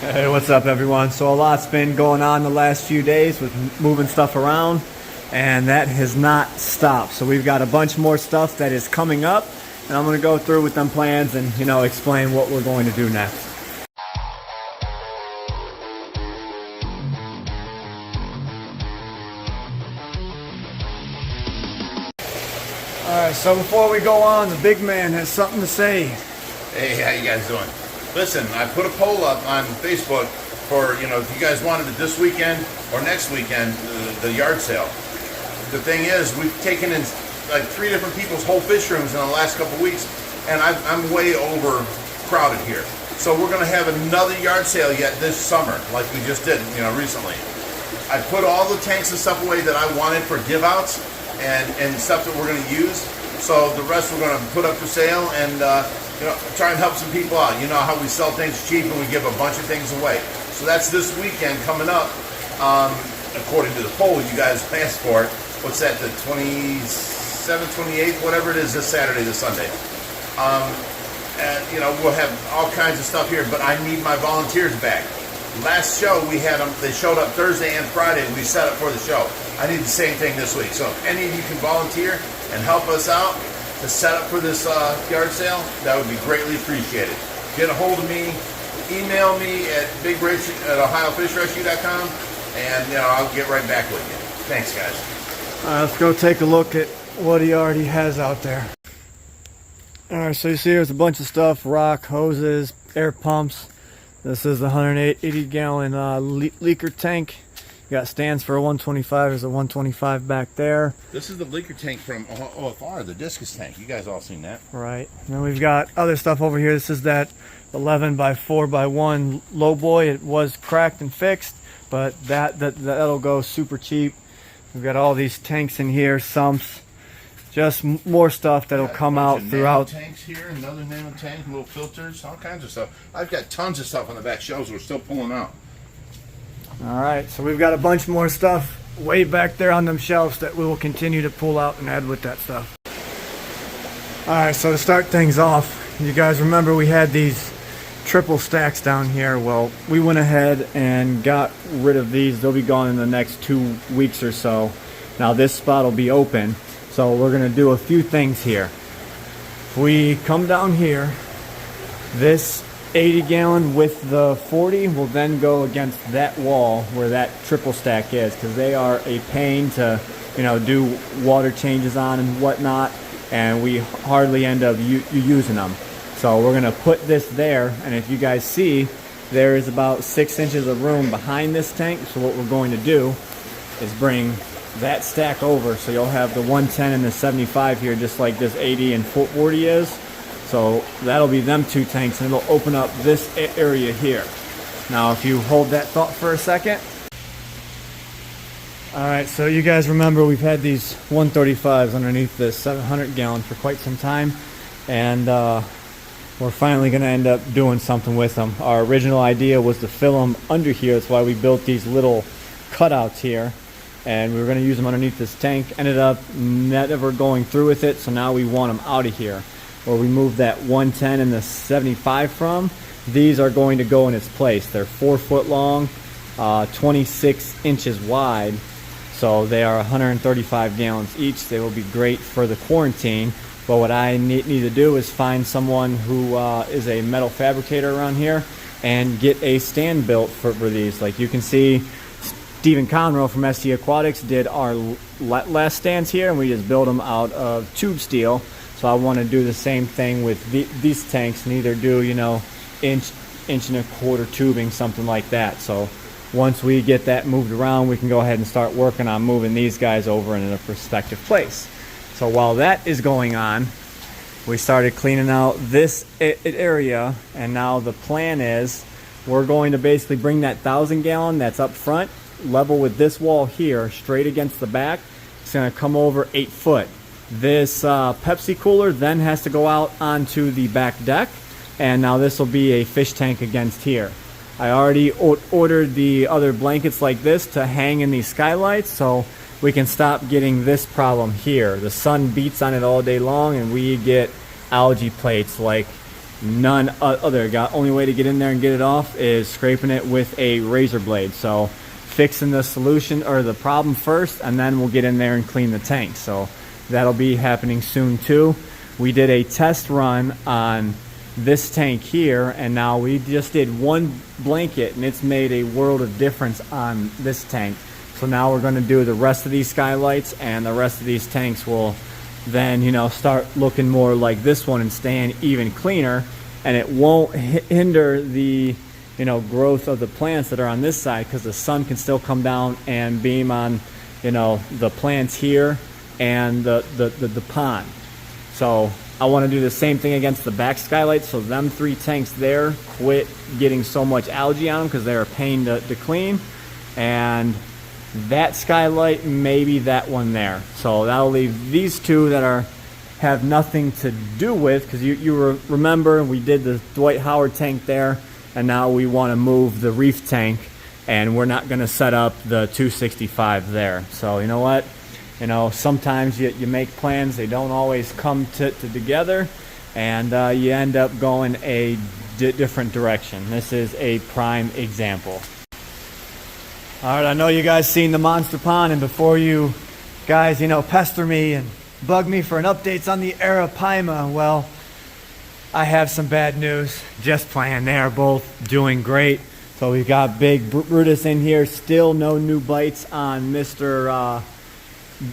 Hey, what's up everyone? So a lot's been going on the last few days with moving stuff around, and that has not stopped. So we've got a bunch more stuff that is coming up, and I'm going to go through with them plans and, you know, explain what we're going to do next. Alright, so before we go on, the big man has something to say. Hey, how you guys doing? Listen, I put a poll up on Facebook for, you know, if you guys wanted it this weekend or next weekend, the yard sale. The thing is, we've taken in like 3 different people's whole fish rooms in the last couple of weeks, and I'm way overcrowded here. So we're going to have another yard sale yet this summer, like we just did, you know, recently. I put all the tanks and stuff away that I wanted for give-outs and stuff that we're going to use. So the rest we're going to put up for sale and you know, try and help some people out. You know how we sell things cheap and we give a bunch of things away. So that's this weekend coming up. According to the poll you guys asked for it. What's that, the 27th, 28th, whatever it is, this Saturday, this Sunday. And you know, we'll have all kinds of stuff here, but I need my volunteers back. Last show we had them, they showed up Thursday and Friday, and we set up for the show. I need the same thing this week. So if any of you can volunteer and help us out to set up for this yard sale, that would be greatly appreciated. Get a hold of me, email me at bigrich@ohiofishrescue.com, and you know, I'll get right back with you. Thanks, guys. Let's go take a look at what he already has out there. Alright, so you see there's a bunch of stuff, rock, hoses, air pumps. This is the 180 gallon leaker tank. You got stands for a 125. There's a 125 back there. This is the leaker tank from OFR, the discus tank. You guys all seen that. Right. And then we've got other stuff over here. This is that 11 by 4 by 1 low boy. It was cracked and fixed, but that'll go super cheap. We've got all these tanks in here, sumps, just more stuff that'll come out throughout. Tanks here, another nano tank, little filters, all kinds of stuff. I've got tons of stuff on the back shelves we're still pulling out. Alright, so we've got a bunch more stuff way back there on them shelves that we will continue to pull out and add with that stuff. Alright, so to start things off, you guys remember we had these triple stacks down here. Well, we went ahead and got rid of these. They'll be gone in the next 2 weeks or so. Now this spot will be open, so we're going to do a few things here. If we come down here, this 80 gallon with the 40 will then go against that wall where that triple stack is, because they are a pain to, you know, do water changes on and whatnot, and we hardly end up using them. So we're gonna put this there, and if you guys see, there is about 6 inches of room behind this tank. So what we're going to do is bring that stack over, so you'll have the 110 and the 75 here, just like this 80 and 40 is. So that'll be them 2 tanks, and it'll open up this area here. Now if you hold that thought for a second. Alright, so you guys remember we've had these 135s underneath this 700 gallon for quite some time, and we're finally going to end up doing something with them. Our original idea was to fill them under here. That's why we built these little cutouts here, and we were going to use them underneath this tank. Ended up never going through with it, so now we want them out of here. Where we moved that 110 and the 75 from, these are going to go in its place. They're 4 foot long, 26 inches wide, so they are 135 gallons each. They will be great for the quarantine. But what I need to do is find someone who is a metal fabricator around here and get a stand built for these. Like you can see, Stephen Conroe from ST Aquatics did our last stands here, and we just built them out of tube steel. So I want to do the same thing with these tanks, and either do, you know, inch and a quarter tubing, something like that. So once we get that moved around, we can go ahead and start working on moving these guys over in a prospective place. So while that is going on, we started cleaning out this area, and now the plan is we're going to basically bring that 1,000 gallon that's up front, level with this wall here, straight against the back. It's going to come over 8 foot. This Pepsi cooler then has to go out onto the back deck, and now this will be a fish tank against here. I already ordered the other blankets like this to hang in these skylights, so we can stop getting this problem here. The sun beats on it all day long, and we get algae plates like none other. Only way to get in there and get it off is scraping it with a razor blade. So fixing the solution or the problem first, and then we'll get in there and clean the tank. So that'll be happening soon too. We did a test run on this tank here, and now we just did one blanket, and it's made a world of difference on this tank. So now we're going to do the rest of these skylights, and the rest of these tanks will then, you know, start looking more like this one and staying even cleaner, and it won't hinder the, you know, growth of the plants that are on this side, because the sun can still come down and beam on, you know, the plants here and the pond. So I want to do the same thing against the back skylights, so them 3 tanks there quit getting so much algae on them because they're a pain to clean. And that skylight, maybe that one there. So that'll leave these 2 that have nothing to do with, because you remember we did the Dwight Howard tank there, and now we want to move the reef tank, and we're not going to set up the 265 there. So you know what? You know, sometimes you make plans, they don't always come together, and you end up going a different direction. This is a prime example. All right, I know you guys seen the monster pond, and before you guys, you know, pester me and bug me for an updates on the arapaima, well, I have some bad news. Just playing, they are both doing great. So we've got big Brutus in here, still no new bites on Mr.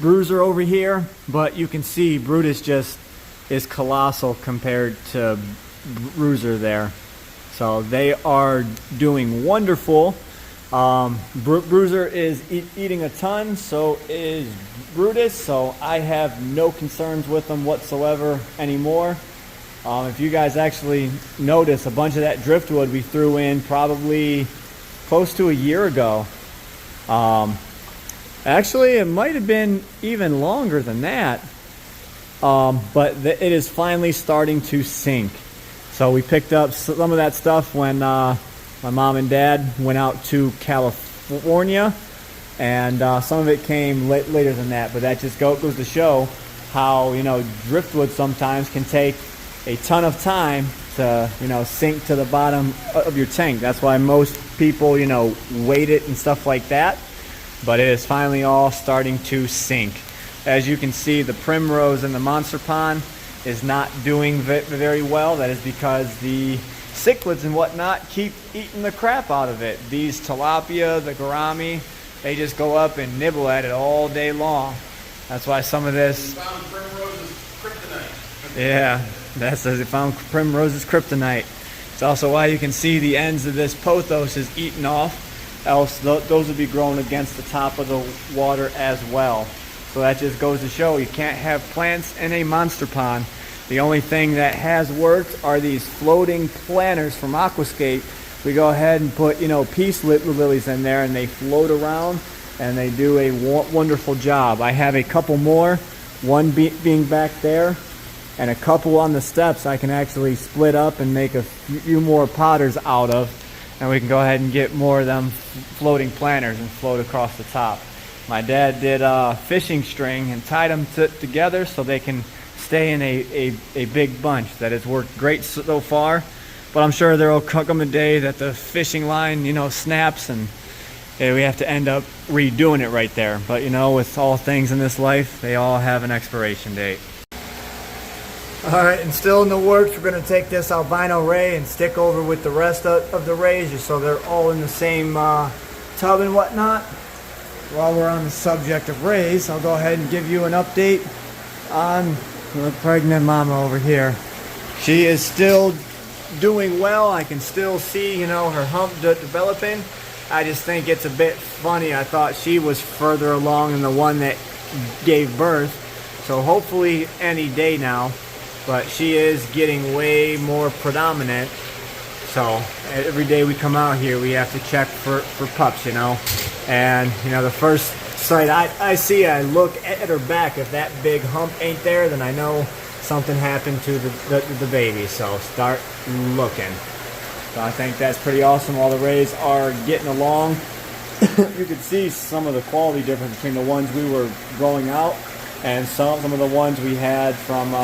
Bruiser over here, but you can see Brutus just is colossal compared to Bruiser there. So they are doing wonderful. Bruiser is eating a ton, so is Brutus, so I have no concerns with them whatsoever anymore. If you guys actually notice, a bunch of that driftwood we threw in probably close to a year ago. Actually, it might have been even longer than that, but it is finally starting to sink. So we picked up some of that stuff when my mom and dad went out to California, and some of it came later than that, but that just goes to show how, you know, driftwood sometimes can take a ton of time to, you know, sink to the bottom of your tank. That's why most people, you know, weight it and stuff like that, but it is finally all starting to sink. As you can see, the primrose in the monster pond is not doing very well. That is because the cichlids and whatnot keep eating the crap out of it. These tilapia, the gourami, they just go up and nibble at it all day long. That's why some of this... Found primrose's kryptonite. Yeah, that says it found primrose's kryptonite. It's also why you can see the ends of this pothos is eaten off, else those would be growing against the top of the water as well. So that just goes to show you can't have plants in a monster pond. The only thing that has worked are these floating planters from Aquascape. We go ahead and put, you know, peace lilies in there, and they float around, and they do a wonderful job. I have a couple more, one being back there, and a couple on the steps I can actually split up and make a few more potters out of, and we can go ahead and get more of them floating planters and float across the top. My dad did a fishing string and tied them together so they can stay in a big bunch. That has worked great so far, but I'm sure there will come a day that the fishing line, you know, snaps, and we have to end up redoing it right there. But you know, with all things in this life, they all have an expiration date. Alright, and still in the works, we're going to take this albino ray and stick over with the rest of the rays, just so they're all in the same tub and whatnot. While we're on the subject of rays, I'll go ahead and give you an update on the pregnant mama over here. She is still doing well. I can still see, you know, her hump developing. I just think it's a bit funny. I thought she was further along than the one that gave birth. So hopefully any day now. But she is getting way more predominant. So every day we come out here, we have to check for pups, you know. And, you know, the first sight I see, I look at her back. If that big hump ain't there, then I know something happened to the baby. So start looking. So I think that's pretty awesome. All the rays are getting along. You could see some of the quality difference between the ones we were growing out and some of the ones we had from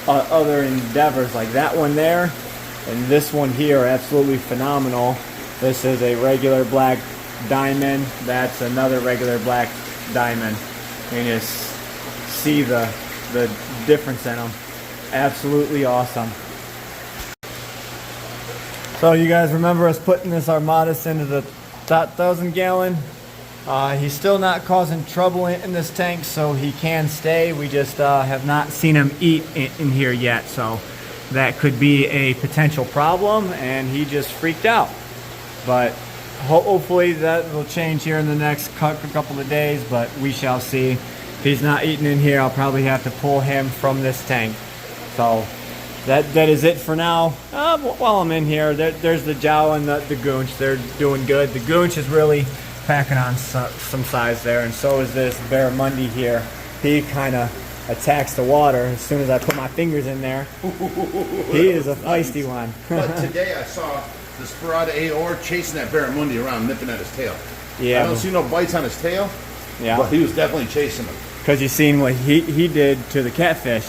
other endeavors like that one there and this one here are absolutely phenomenal. This is a regular black diamond. That's another regular black diamond. You can just see the difference in them. Absolutely awesome. So you guys remember us putting this Armadas into the 1,000 gallon? He's still not causing trouble in this tank, so he can stay. We just have not seen him eat in here yet, so that could be a potential problem, and he just freaked out. But hopefully that will change here in the next couple of days, but we shall see. If he's not eating in here, I'll probably have to pull him from this tank. So that is it for now. While I'm in here, there's the Jow and the Goonch. They're doing good. The Goonch is really packing on some size there, and so is this Barramundi here. He kind of attacks the water as soon as I put my fingers in there. He is a feisty one. But today I saw the Sperata Aor chasing that Barramundi around, nipping at his tail. Yeah. I don't see no bites on his tail, yeah, but he was definitely chasing him. Because you've seen what he did to the catfish.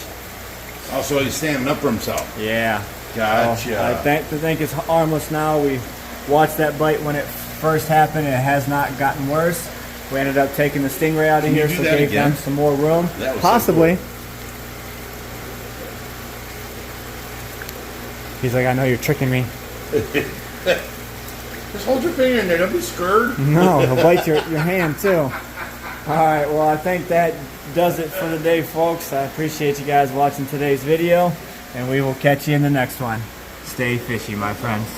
Also, he's standing up for himself. Yeah. Gotcha. So I think it's harmless now. We watched that bite when it first happened, and it has not gotten worse. We ended up taking the stingray out of here, so gave them some more room. Possibly. So cool. He's like, I know you're tricking me. Just hold your finger in there. Don't be scared. No, he'll bite your hand too. All right, well, I think that does it for the day, folks. I appreciate you guys watching today's video, and we will catch you in the next one. Stay fishy, my friends.